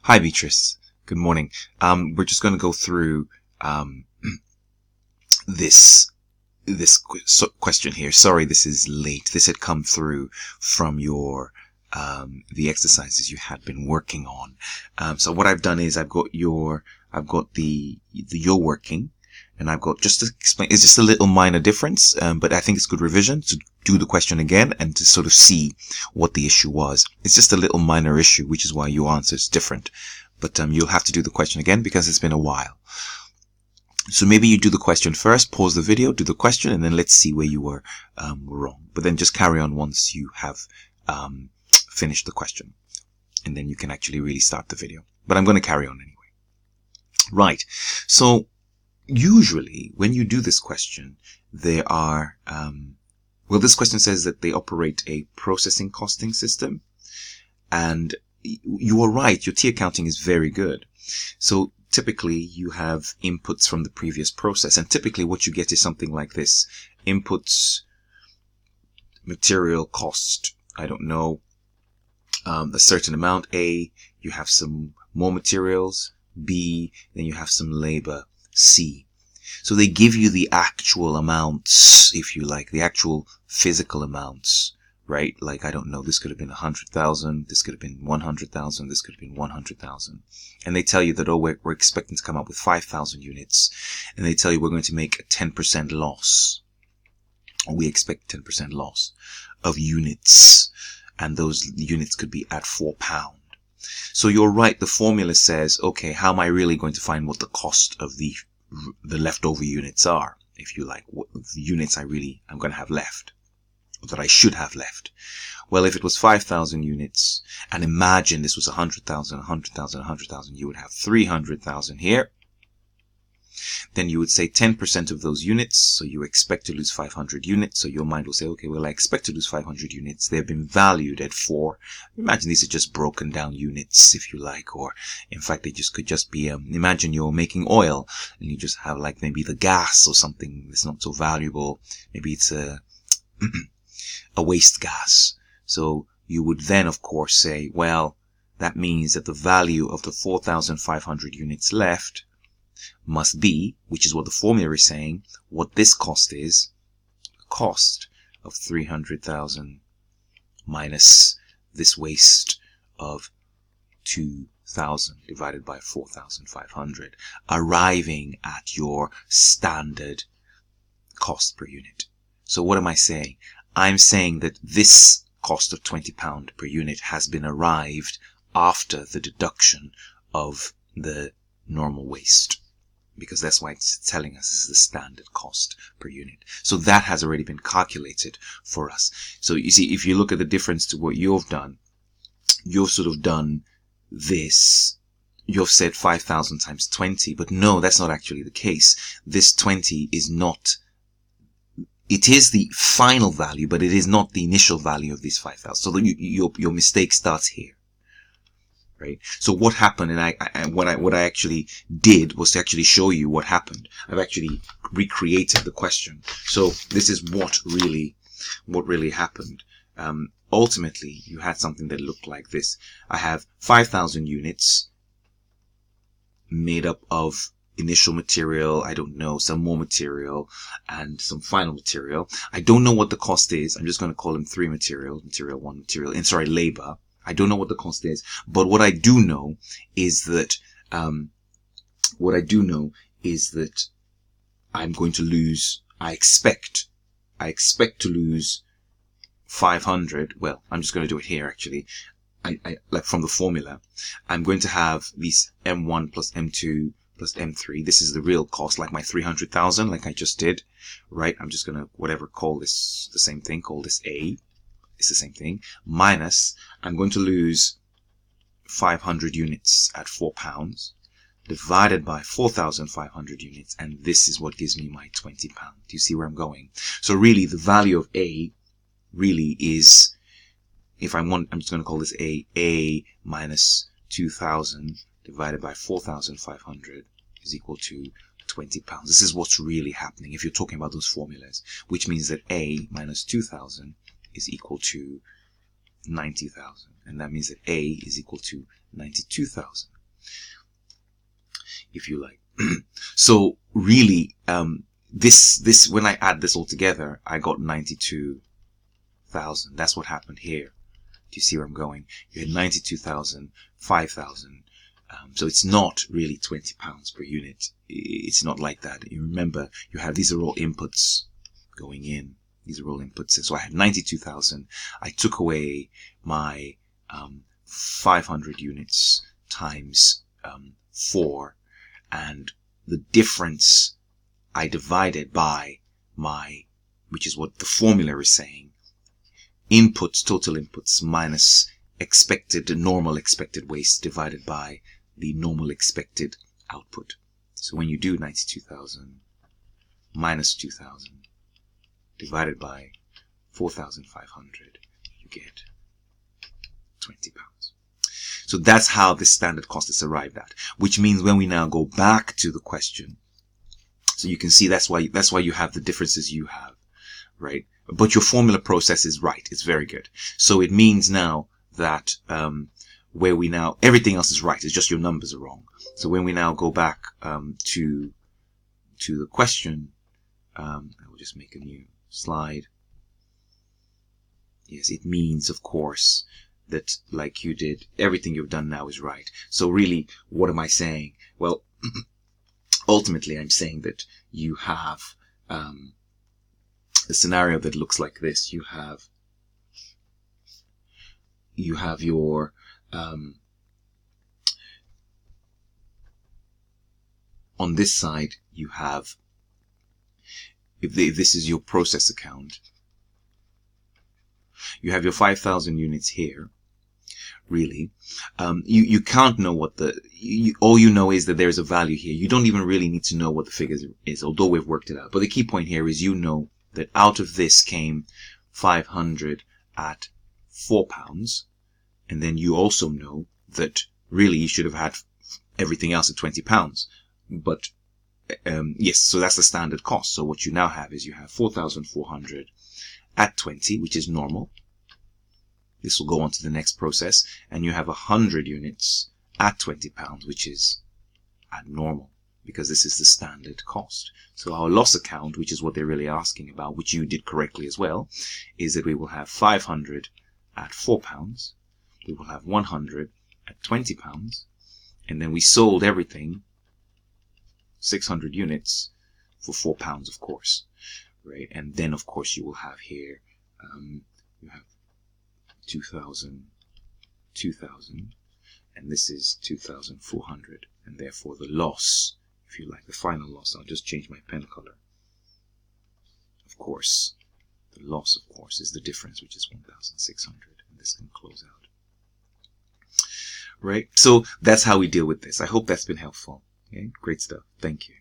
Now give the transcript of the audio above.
Hi, Beatriz. Good morning. We're just going to go through this question here. Sorry, this is late. This had come through from your the exercises you had been working on. So what I've done is I've got your working, and I've got, just to explain, it's just a little minor difference, but I think it's good revision to do the question again and to sort of see what the issue was. It's just a little minor issue, which is why your answer is different. But you'll have to do the question again because it's been a while. So maybe you do the question first, pause the video, do the question, and then let's see where you were wrong. But then just carry on once you have finished the question. And then you can actually really start the video. But I'm going to carry on anyway. Right. So usually when you do this question, there are, this question says that they operate a processing costing system. And you are right, your T accounting is very good. So typically you have inputs from the previous process, and typically what you get is something like this. Inputs, material cost, I don't know, a certain amount, A, you have some more materials, B, then you have some labor, C. So they give you the actual amounts, if you like, the actual physical amounts, right? Like, I don't know, this could have been 100,000, this could have been 100,000, this could have been 100,000. And they tell you that, oh, we're expecting to come up with 5,000 units. And they tell you we're going to make a 10% loss. Or we expect 10% loss of units. And those units could be at £4. So you're right, the formula says, okay, how am I really going to find what the cost of the leftover units are? If you like, what the units I'm going to have left, that I should have left. Well, if it was 5,000 units, and imagine this was 100,000, 100,000, 100,000, you would have 300,000 here. Then you would say 10% of those units, so you expect to lose 500 units. So your mind will say, okay, well, I expect to lose 500 units. They've been valued at 4. Imagine these are just broken down units, if you like, or in fact, they just could just be, imagine you're making oil and you just have like maybe the gas or something that's not so valuable. Maybe it's a waste gas. So you would then, of course, say, well, that means that the value of the 4,500 units left must be, which is what the formula is saying, what this cost is, the cost of 300,000 minus this waste of 2,000 divided by 4,500, arriving at your standard cost per unit. So what am I saying? I'm saying that this cost of £20 per unit has been arrived after the deduction of the normal waste, because that's why it's telling us this is the standard cost per unit. So that has already been calculated for us. So you see, if you look at the difference to what you've done, you've sort of done this. You've said 5,000 times 20, but no, that's not actually the case. This 20 is not, it is the final value, but it is not the initial value of these 5,000. So your mistake starts here. Right. So what happened, and what I actually did was to actually show you what happened. I've actually recreated the question. So this is what really happened. Ultimately, you had something that looked like this. I have 5,000 units made up of initial material, I don't know, some more material, and some final material. I don't know what the cost is. I'm just going to call them 3 materials, material 1, material, and sorry, labor. I don't know what the cost is, but what I do know is that I'm going to lose. I expect to lose 500. Well, I'm just going to do it here actually. I like from the formula. I'm going to have these M1 plus M2 plus M3. This is the real cost, like my 300,000, like I just did, right? I'm just going to call this the same thing. Call this A. It's the same thing, minus, I'm going to lose 500 units at £4, divided by 4,500 units, and this is what gives me my £20. Do you see where I'm going? So really, the value of A really is, if I want, I'm just going to call this A minus 2,000 divided by 4,500 is equal to £20. This is what's really happening if you're talking about those formulas, which means that A minus 2,000 is equal to 90,000, and that means that A is equal to 92,000. if you like. So really, this when I add this all together, I got 92,000. That's what happened here. Do you see where I'm going? You had 92,000, 5,000. So it's not really £20 per unit. It's not like that. You remember, you have, these are all inputs going in. These are all inputs. So I had 92,000. I took away my 500 units times 4, and the difference I divided by my, which is what the formula is saying, inputs, total inputs minus expected, normal expected waste divided by the normal expected output. So when you do 92,000 minus 2,000 divided by 4,500, you get £20. So that's how this standard cost is arrived at, which means when we now go back to the question, so you can see that's why you have the differences you have, right? But your formula process is right. It's very good. So it means now that where we now, everything else is right. It's just your numbers are wrong. So when we now go back to the question, I will just make a new slide. Yes, it means, of course, that like you did, everything you've done now is right. So really, what am I saying? Well, ultimately, I'm saying that you have a scenario that looks like this. You have your on this side, you have, if this is your process account, you have your 5,000 units here. Really, you can't know what all you know is that there's a value here. You don't even really need to know what the figure is, although we've worked it out. But the key point here is you know that out of this came 500 at £4, and then you also know that really you should have had everything else at £20. But yes, so that's the standard cost. So what you now have is you have 4,400 at 20, which is normal. This will go on to the next process, and you have 100 units at £20, which is at normal, because this is the standard cost. So our loss account, which is what they're really asking about, which you did correctly as well, is that we will have 500 at £4, we will have 100 at £20, and then we sold everything, 600 units, for £4, of course, right? And then, of course, you will have here, you have 2,000, and this is 2,400, and therefore the loss, if you like, the final loss, I'll just change my pen color. Of course, the loss, of course, is the difference, which is 1,600, and this can close out. Right? So that's how we deal with this. I hope that's been helpful. Okay? Great stuff. Thank you.